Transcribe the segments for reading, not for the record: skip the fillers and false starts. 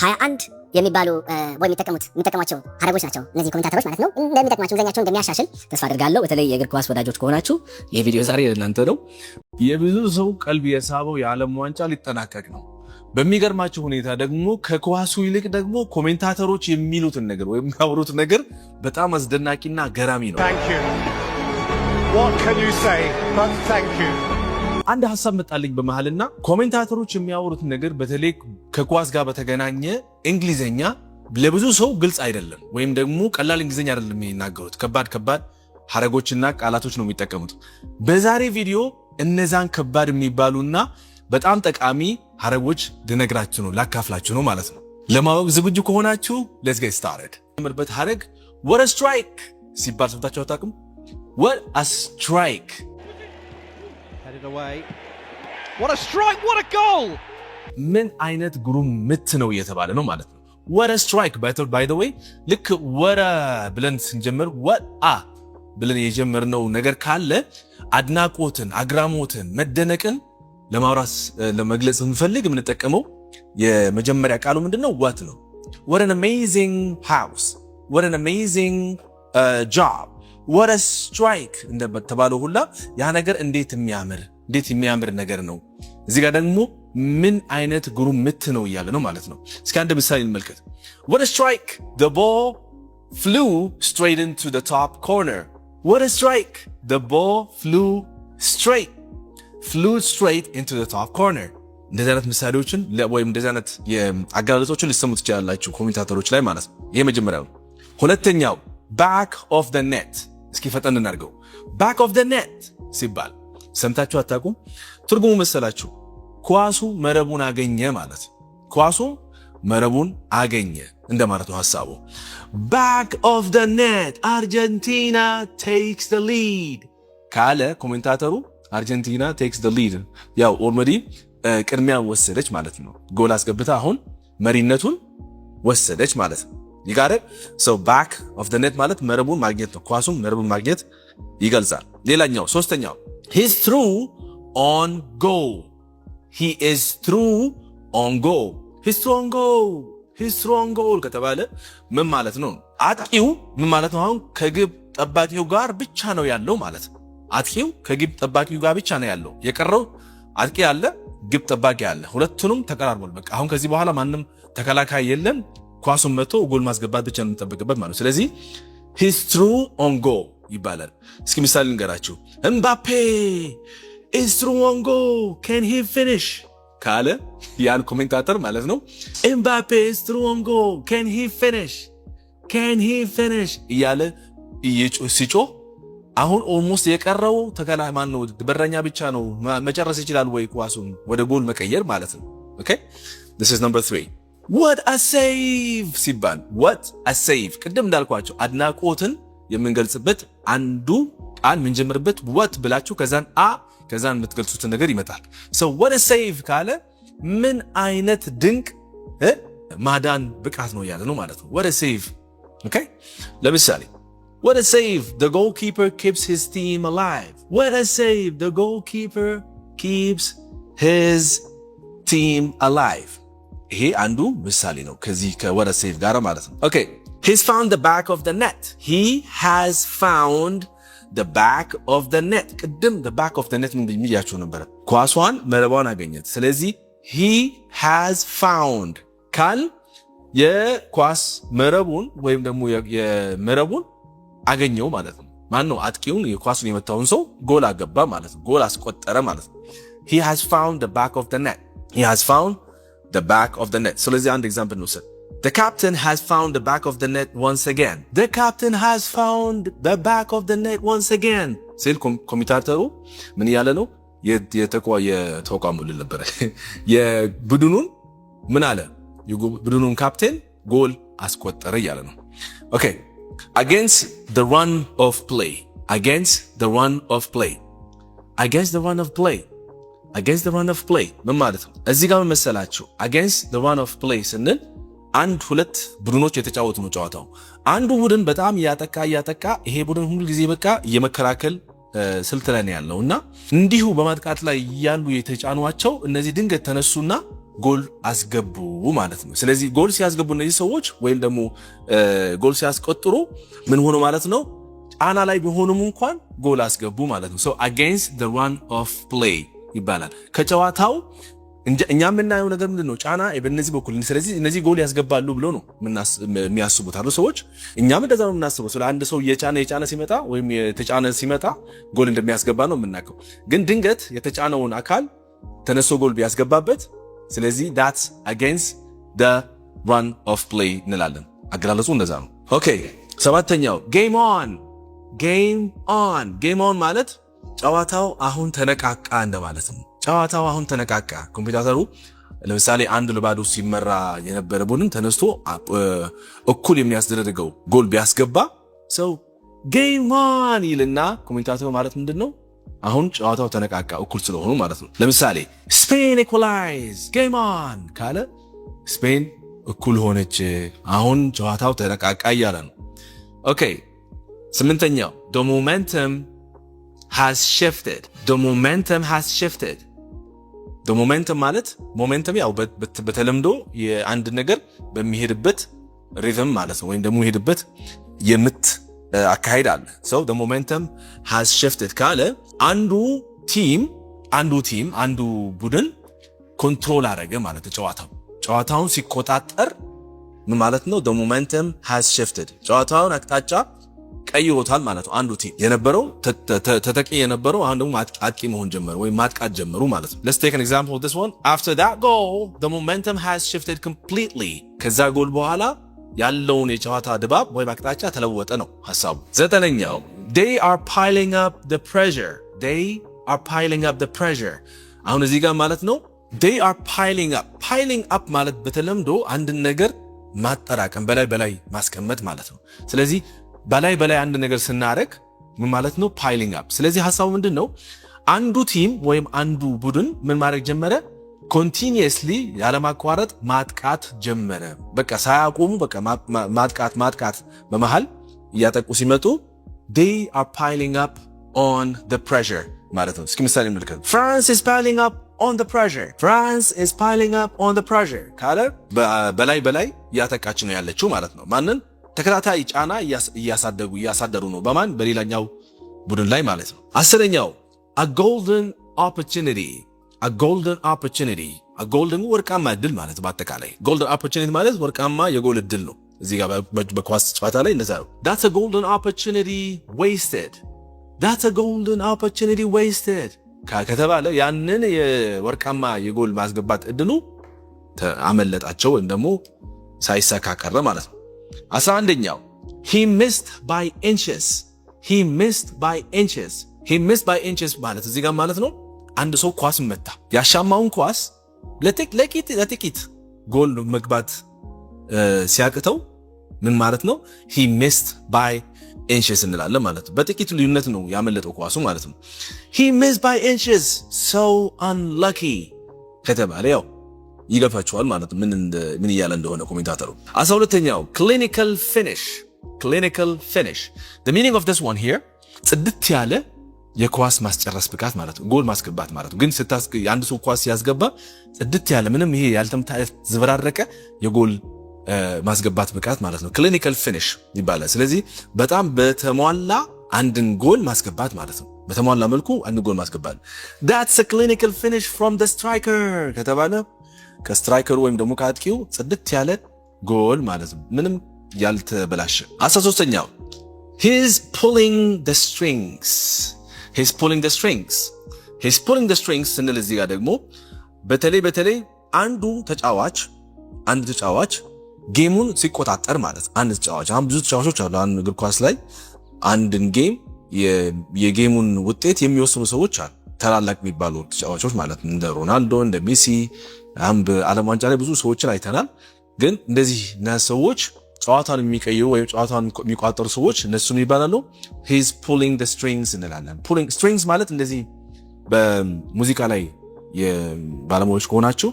21 የሚባሉ ወይ የሚጠቀሟቸው ሐረጎች ናቸው እነዚህ ኮሜንታተሮች ማለት ነው። እንደሚጠቅማችሁ እንግሊዝኛቸው እንደሚያሻሽል ተስፋ አድርጋለሁ። በተለይ የእግር ኳስ ወዳጆች ከሆናችሁ ይሄ ቪዲዮ ዛሬ ለእናንተ ነው። የብዙ ሰው ቀልብ የሳበው የዓለም ዋንጫ ሊጠናቀቅ ነው። በሚገርማችሁ ሁኔታ ደግሞ ከኳሱ ይልቅ ደግሞ ኮሜንታተሮች የሚሉትን ነገር ወይም የሚያወሩት ነገር በጣም አስደናቂና ገራሚ ነው። አንድ ሐሳብ መጣልኝ በመሃልና ኮሜንታተሮች የሚያወሩት ነገር በተለይ ከኳስ ጋር በተገናኘ እንግሊዘኛ ለብዙ ሰው ግልጽ አይደለም፣ ወይም ደግሞ ቀላል እንግሊዘኛ አይደለም የሚናገሩት። ከባድ ሐረጎችና ቃላቶች ነው የሚጠቀሙት። በዛሬ ቪዲዮ እነዛን ከባድ የሚባሉና በጣም ጠቃሚ ሐረጎች ልነግራችሁ ነው፣ ላካፍላችሁ ነው ማለት ነው። ለማወቅ ዝግጁ ከሆናችሁ let's get started። የምርበት ሐረግ what a strike ሲባል ሰምታችሁ አታውቁም? what a strike headed away. What a strike, what a goal! ምን አይነት ግሩም ምት ነው እየተባለ ነው ማለት ነው። what a strike by the way ልክ ወረ ብለን ስንጀምር what a ብለን የጀመርነው ነገር ካለ አድናቆትን፣ አግራሞትን፣ መደነቅን ለማውራስ ለመግለጽ እንፈልግ የምንጠቀመው የመጀመሪያ ቃሉ ምንድነው? what ነው። what an amazing house, what an amazing job, what a strike እንደተባለው ሁላ ያ ነገር እንዴት የሚያምር ነገር ነው። እዚህ ጋር ደግሞ ምን አይነት ግሩም ምት ነው እያለ ነው ማለት ነው። እስኪ አንድ ምሳሌ እንመልከት። what a strike, the ball flew straight into the top corner. what a strike, the ball flew straight into the top corner. እንደዚህ አይነት ምሳሌዎችን ወይም እንደዚህ አይነት የአገላለጾችን ሊሰሙ ትችላላችሁ ኮሜንታተሮች ላይ ማለት ነው። ይሄ መጀመሪያው። ሁለተኛው back of the net። እስኪ ፈጠን እናድርገው። back of the net ሲባል ሰምታችሁ አታውቁም? ትርጉሙ መሰላችሁ ኳሱ መረቡን አገኘ ማለት ነው። ኳሱ መረቡን አገኘ እንደማለት ነው ሐሳቡ። back of the net Argentina takes the lead ካለ ኮሜንታተሩ አርጀንቲና ቴክስ the lead ያው ኦልሬዲ ቅድሚያ ወሰደች ማለት ነው። ጎል አስገብታ አሁን መሪነቱን ወሰደች ማለት ነው። ይጋረ so back of the net ማለት መረቡን ማግኘት ነው። ኳሱን መረቡን ማግኘት ይገልጻል። ሌላኛው ሶስተኛው he's through on goal። he is through on goal። he's through on goal ከተባለ ምን ማለት ነው? አጥቂው ምን ማለት ነው? አሁን ከግብ ጠባቂው ጋር ብቻ ነው ያለው ማለት ነው። አጥቂው ከግብ ጠባቂው ጋር ብቻ ነው ያለው። የቀረው አጥቂ አለ፣ ግብ ጠባቂ አለ። ሁለቱንም ተቀራርቧል። በቃ አሁን ከዚህ በኋላ ማንም ተከላካይ የለም። ኳሱን መቶ ጎል ማስገባት ብቻ ነው የሚጠበቅበት ማለት ነው። ስለዚህ he's through on goal ይባላል። እስኪ ምሳሌ ልንገራችሁ። እምባፔ is through on goal, can he finish ካለ ያን ኮሜንታተር ማለት ነው እምባፔ is through on goal, can he finish እያለ ሲጮህ አሁን ኦልሞስት የቀረው ተከላካይ ማን ነው? በረኛ ብቻ ነው መጨረስ ይችላል ወይ ኳሱን ወደ ጎል መቀየር ማለት ነው። ኦኬ this is number 3 what a save ሲባል what a save ቅድም እንዳልኳችሁ አድናቆትን የምንገልጽበት አንዱ ቃል ምንጀምርበት what ብላችሁ ከዛን የምትገልጹት ነገር ይመጣል። so what a save ካለ ምን አይነት ድንቅ ማዳን ብቃት ነው ያለ ነው ማለት ነው። what a save ኦኬ ለምሳሌ what a save, the goalkeeper keeps his team alive. what a save, the goalkeeper keeps his team alive. ይሄ አንዱ ምሳሌ ነው ከዚህ what a save ጋር ማለት ነው። okay he's found the back of the net. he has found the back of the net. ቅድም the back of the net ምን ብያችሁ ነበር? ኳሷን መረቧን አገኘት። ስለዚህ he has found ካል የኳስ መረቡን ወይም ደግሞ የመረቡን አገኘው ማለት ነው። ማን ነው? አጥቂውን የኳሱን የመታውን ሰው ጎል አገባ ማለት ነው። ጎል አስቆጠረ ማለት ነው። he has found the back of the net. he has found the back of the net። ስለዚህ አንድ ኤግዛምፕል ነው። the captain has found the back of the net once again. the captain has found the back of the net once again ሲል ኮሜንታተሩ ምን ያለ ነው? የተቋሙ ልል ነበር የቡድኑን ምን አለ? የቡድኑን ካፕቴን ጎል አስቆጠረ እያለ ነው። ኦኬ against the run of play. against the run of play. against the run of play. against the run of play ምን ማለት ነው? እዚህ ጋር መሰላችሁ against the run of play ስንል አንድ ሁለት ቡድኖች የተጫወቱ ነው ጨዋታው። አንዱ ቡድን በጣም ያጠቃ ይሄ ቡድን ሁሉ ጊዜ በቃ የመከላከል ስልት ላይ ነው ያለውና እንዲሁ በማጥቃት ላይ ያሉ የተጫኗቸው እነዚህ ድንገት ተነሱና ጎል አስገቡ ማለት ነው። ስለዚህ ጎል ሲያስገቡ እነዚህ ሰዎች ወይም ደግሞ ጎል ሲያስቆጥሩ ምን ሆኖ ማለት ነው? ጫና ላይ ቢሆኑም እንኳን ጎል አስገቡ ማለት ነው። so against the run of play ይባላል። ከጨዋታው እኛ የምናየው ነገር ምንድነው? ጫና በእነዚህ በኩል ስለዚህ እነዚህ ጎል ያስገባሉ ብሎ ነው የሚያስቡት አይደል ሰዎች። እኛም እንደዛ ነው የምናስበው። ስለ አንድ ሰው የጫነ ሲመጣ ወይም የተጫነ ሲመጣ ጎል እንደሚያስገባ ነው የምናውቀው። ግን ድንገት የተጫነውን አካል ተነስቶ ጎል ቢያስገባበት ስለዚህ that's against the run of play እንላለን። አገላለጹ እንደዛ ነው። ኦኬ ሰባተኛው game on ማለት ጨዋታው አሁን ተነቃቃ እንደማለት ነው። ጨዋታው አሁን ተነቃቃ። ኮምፒውተሩ ለምሳሌ 1-0 ሲመራ የነበረ ቡድን ተነስቶ እኩል የሚያስደርገው ጎል ቢያስገባ ሰው game on ይልና ኮምፒውተሩ ማለት ምንድነው? አሁን ጨዋታው ተነቃቃ እኩል ስለሆኑ ማለት ነው። ለምሳሌ ስፔን ኢኳላይዝ game on ካለ ስፔን እኩል ሆነች፣ አሁን ጨዋታው ተነቃቃ እያለ ነው። ኦኬ ስምንተኛው the momentum has shifted the momentum ማለት ሞሜንተም ያው በተለምዶ የአንድ ነገር በሚሄድበት ሪትም ማለት ነው፣ ወይም ደግሞ የሚሄድበት የምት አካሄድ አለ። so the momentum has shifted ካለ አንዱ ቡድን ኮንትሮል አደረገ ማለት ነው። ጨዋታውን ሲቆጣጠር ምን ማለት ነው? the momentum has shifted ጨዋታውን አቅጣጫ ቀይሮታል ማለት ነው። አንዱ ቲም የነበረው ተጠቂ የነበረው አሁን ደግሞ አጥቂ መሆን ጀመረ ወይም ማጥቃት ጀመሩ ማለት ነው። let's take an example of this one. after that goal the momentum has shifted completely ከዛ ጎል በኋላ ያለውን የጨዋታ ድባብ ወይም አቅጣጫ ተለወጠ ነው ሐሳቡ። ዘጠነኛው they are piling up the pressure አሁን እዚህ ጋር ማለት ነው they are piling up ማለት በተለምዶ አንድን ነገር ማጠራቀም በላይ ማስቀመጥ ማለት ነው። ስለዚህ በላይ አንድ ነገር ስናረግ ምን ማለት ነው? piling up። ስለዚህ ሐሳቡ ምንድነው? አንዱ ቲም ወይም አንዱ ቡድን ምን ማድረግ ጀመረ? continuously ያለማቋረጥ ማጥቃት ጀመረ። በቃ ሳያቆሙ በቃ ማጥቃት በመሃል እያጠቁ ሲመጡ they are piling up on the pressure ማለት ነው። እስኪ ምሳሌ እንመልከት። France is piling up on the pressure ካለ በላይ እያጠቃች ነው ያለችው ማለት ነው። ማንን? ተከታታይ ጫና እያሳደሩ ነው። በማን? በሌላኛው ቡድን ላይ ማለት ነው። አስረኛው a golden golden ወርቃማ እድል ማለት በአጠቃላይ golden opportunity ማለት ወርቃማ የጎል እድል ነው። እዚህ ጋር በኳስ ጨዋታ ላይ እንደዛ ነው። that's a golden opportunity wasted ከተባለ ያንን የወርቃማ የጎል ማስገባት እድሉ አመለጣቸው ወይም ደግሞ ሳይሳካ ቀረ ማለት ነው። 11ኛው he missed by inches ማለት እዚህ ጋር ማለት ነው አንድ ሰው ኳስ መታ፣ ያሻማውን ኳስ ለጥቂት ጎል መግባት ሲያቅተው ምን ማለት ነው? he missed by inches እንላለን ማለት ነው። በጥቂት ልዩነት ነው ያመለጠው ኳሱ ማለት ነው። he missed by inches so unlucky ከተባለ ያው ይገፋቸዋል ማለት ነው። ምን እያለ እንደሆነ ኮሜንታተሩ። 12ኛው clinical finish the meaning of this one here ጽድት ያለ የኳስ ማስጨረስ ብቃት ማለት ነው። ጎል ማስገባት ማለት ነው። ግን አንድ ሰው ኳስ ያስገባ ጽድት ያለ ምንም ይሄ ያልተመታ ዝበራረቀ የጎል ማስገባት ብቃት ማለት ነው። clinical finish ይባላል። ስለዚህ በጣም በተሟላ አንድን ጎል ማስገባት ማለት ነው። በተሟላ መልኩ አንድን ጎል ማስገባት that's a clinical finish from the striker ከተባለ ከስትራይከሩ ወይም ደግሞ ከአጥቂው ጽድት ያለ ጎል ማለት ነው። ምንም ያልተበላሸ። 13ኛው he's pulling the strings ስንል እዚህ ጋር ደግሞ በተለይ አንድ ተጫዋች ጌሙን ሲቆጣጠር ማለት አንድ ተጫዋች አሁን ብዙ ተጫዋቾች አሉ አንድ እግር ኳስ ላይ አንድን ጌም የጌሙን ውጤት የሚወስኑ ሰዎች አሉ። ታላላቅ የሚባሉ ተጫዋቾች ማለት እንደ ሮናልዶ እንደ ሜሲ በዓለም ዋንጫ ላይ ብዙ ሰዎችን አይተናል። ግን እንደዚህ ሰዎች ጨዋታን የሚቀይሩ ወይም ጨዋታን የሚቋጠሩ ሰዎች እነሱ ይባላሉ he's pulling the strings እንላለን። pulling strings ማለት እንደዚህ በሙዚቃ ላይ የባለሙያዎች ከሆናችሁ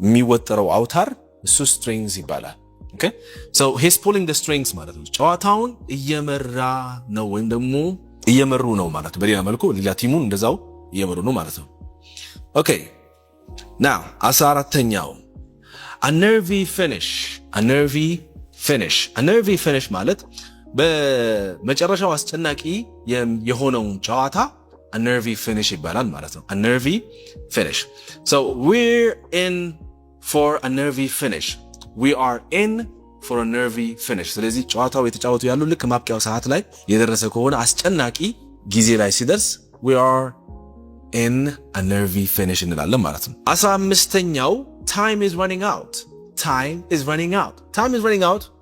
የሚወጠረው አውታር እሱ strings ይባላል። okay so he's pulling the strings ማለት ነው ጨዋታውን እየመራ ነው ወይም ደግሞ እየመሩ ነው ማለት ነው። በሌላ መልኩ ሌላ ቲሙን እንደዛው እየመሩ ነው ማለት ነው። okay now 14ኛው a nervy finish ማለት በመጨረሻው አስጨናቂ የሆነውን ጨዋታ a nervy finish ይባላል ማለት ነው። a nervy finish. So we're in for a nervy finish. We are in for a nervy finish. ስለዚህ ጨዋታው የተጫወቱ ያሉ ልክ ማብቂያው ሰዓት ላይ የደረሰ ከሆነ አስጨናቂ ጊዜ ላይ ሲደርስ we are in a nervy finish እንላለን ማለት ነው። 15ኛው time is running out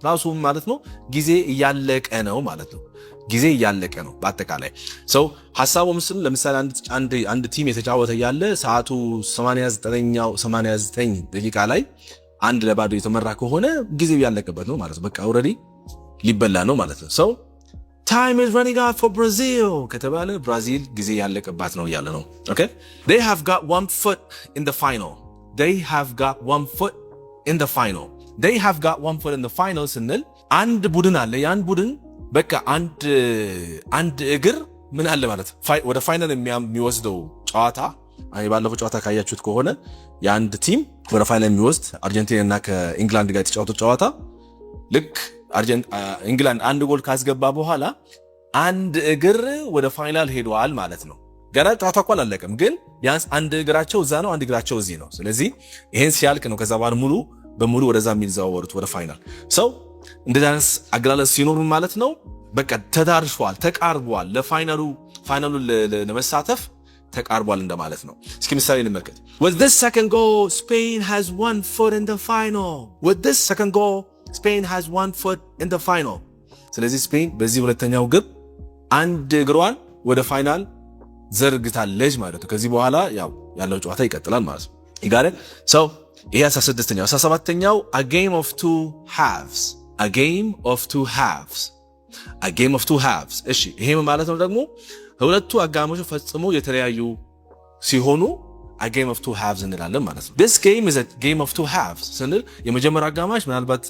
ራሱ ማለት ነው ጊዜ እያለቀ ነው ማለት ነው። ጊዜ እያለቀ ነው በአጠቃላይ ሰው ሐሳቡ ምስል ለምሳሌ አንድ ቲም የተጫወተ ያለ ሰዓቱ 89 ደቂቃ ላይ 1-0 የተመራ ከሆነ ጊዜው ያለቀበት ነው ማለት ነው። በቃ ኦሬዲ ሊበላ ነው ማለት ነው። ሰው time is running out for Brazil ከተባለ ብራዚል ጊዜ ያለቀባት ነው ያለ ነው። okay they have got one foot in the final ስንል አንድ ቡድን አለ። ያን ቡድን በቃ አንድ እግር ምን አለ ማለት ወደ ፋይናል የሚወስደው ጨዋታ ባለፈው ጨዋታ ካያችሁት ከሆነ የአንድ ቲም ወደ ፋይናል የሚወስድ አርጀንቲና እና ከኢንግላንድ ጋር የተጫወቱት ጨዋታ ልክ ኢንግላንድ አንድ ጎል ካስገባ በኋላ አንድ እግር ወደ ፋይናል ሄዷል ማለት ነው። ገና ጨዋታው እንኳን አላለቀም፣ ግን ቢያንስ አንድ እግራቸው እዛ ነው፣ አንድ እግራቸው እዚህ ነው። ስለዚህ ይሄን ሲያልቅ ነው ከዛ በኋላ በሙሉ ወደዛ የሚዘዋወሩት ወደ ፋይናል። ሰው እንደዚህ አይነት አገላለጽ ሲኖር ማለት ነው በቃ ተዳርሷል፣ ተቃርቧል፣ ፋይናሉ ለመሳተፍ ተቃርቧል እንደማለት ነው። እስኪ ምሳሌ እንመልከት። with this second goal Spain has one foot in the final ስለዚህ ስፔን በዚህ ሁለተኛው ግብ አንድ እግሯን ወደ ፋይናል ዘርግታለች ማለት ነው። ከዚህ በኋላ ያለው ጨዋታ ይቀጥላል ማለት ነው። ይጋረ ሰው ይሄ 16ኛው 17ኛው a game of two halves እሺ ይሄ ማለት ነው ደግሞ ሁለቱ አጋማሾች ፈጽሞ የተለያዩ ሲሆኑ a game of two halves እንላለን ማለት ነው። this game is a game of two halves ስንል የመጀመሪያው አጋማሽ ምናልባት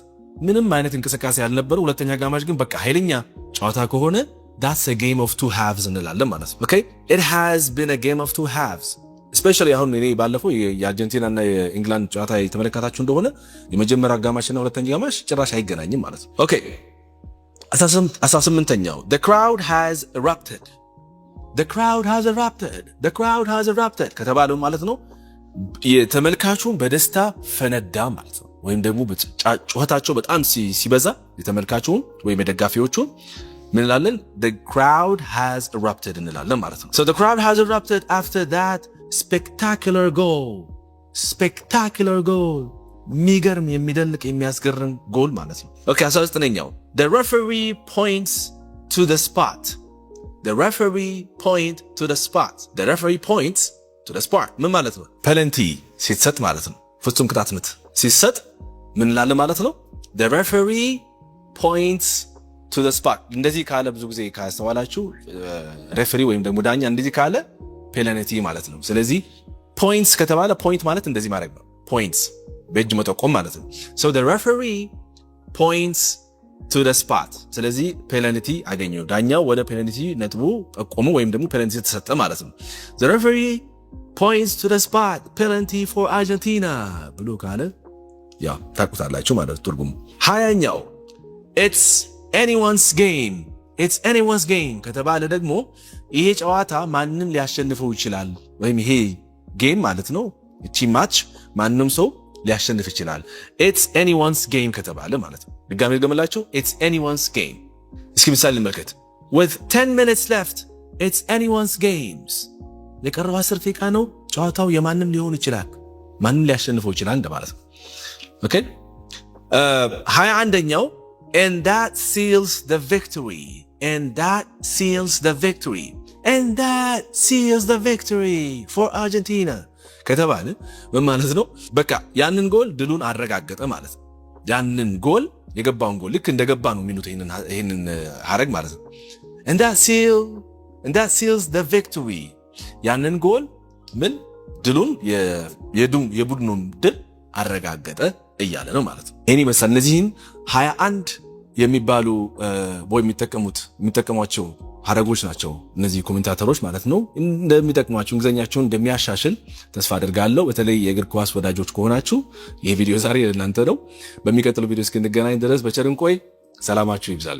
ምንም አይነት እንቅስቃሴ ያልነበረው፣ ሁለተኛ አጋማሽ ግን በቃ ኃይለኛ ጨዋታ ከሆነ that's a game of two halves እንላለን ማለት ነው። okay it has been a game of two halves especially አሁን እኔ ባለፈው የአርጀንቲና እና የኢንግላንድ ጨዋታ የተመለከታችሁ እንደሆነ የመጀመሪያው አጋማሽና ሁለተኛው አጋማሽ ጭራሽ አይገናኝም ማለት ነው። okay 18ኛው the crowd has erupted ከተባለው ማለት ነው የተመልካቹን በደስታ ፈነዳ ማለት ነው። ወይም ደግሞ ጩኸታቸው በጣም ሲበዛ የተመልካቹን ወይም የደጋፊዎቹን ምን እንላለን? the crowd has erupted እንላለን ማለት ነው። so the crowd has erupted after that spectacular goal የሚገርም የሚደንቅ የሚያስገርም ጎል ማለት ነው። okay 19ኛው the referee points to the spot ምን ማለት ነው? ፔናልቲ ሲሰጥ ማለት ነው። ፍጹም ቅጣት ምት ሲሰጥ ምን እንላለን ማለት ነው? the referee points to the spot እንደዚህ ካለ ብዙ ጊዜ ካስተዋላችሁ ሬፈሪ ወይም ደግሞ ዳኛ እንደዚህ ካለ ፔናልቲ ማለት ነው። ስለዚህ points ከተባለ point ማለት እንደዚህ ማድረግ ነው። points በእጅ መጠቆም ማለት ነው። so the referee points to the spot ስለዚህ ፔናልቲ አገኘው፣ ዳኛው ወደ ፔናልቲ ነጥቡ ጠቆመ ወይም ደግሞ ፔናልቲ ተሰጠ ማለት ነው። the referee points to the spot penalty for Argentina ብሎ ካለ ታውቁታላችሁ ማለት ትርጉሙ። 20ኛው it's anyone's game ከተባለ ደግሞ ይሄ ጨዋታ ማንንም ሊያሸንፈው ይችላል፣ ወይም ይሄ ጌም ማለት ነው እቺ ማች ማንንም ሰው ሊያሸንፍ ይችላል። it's anyone's game ከተባለ ማለት ነው። ድጋሜ ልገምላችሁ it's anyone's game። እስኪ ምሳሌ እንመልከት። with 10 minutes left it's anyone's games የቀረው 10 ደቂቃ ነው፣ ጨዋታው የማንም ሊሆን ይችላል፣ ማንም ሊያሸንፈው ይችላል እንደማለት ነው። okay 21ኛው and that seals the victory for Argentina ከተባለ ምን ማለት ነው? በቃ ያንን ጎል ድሉን አረጋገጠ ማለት ነው። ያንን ጎል የገባውን ጎል ልክ እንደገባ ነው የሚሉት ይሄንን ሐረግ ማለት ነው። and that seals the victory ያንን ጎል ምን ድሉን የቡድኑን ድል አረጋገጠ እያለ ነው ማለት ነው። እኔ መሰል እነዚህን 21 የሚባሉ ቦይ የሚጠቀሟቸው ሀረጎች ናቸው እነዚህ ኮሜንታተሮች ማለት ነው። እንደሚጠቅሟችሁ እንግሊዘኛችሁን እንደሚያሻሽል ተስፋ አድርጋለሁ። በተለይ የእግር ኳስ ወዳጆች ከሆናችሁ ይህ ቪዲዮ ዛሬ ለእናንተ ነው። በሚቀጥለው ቪዲዮ እስክንገናኝ ድረስ በቸር እንቆይ። ሰላማችሁ ይብዛልኝ።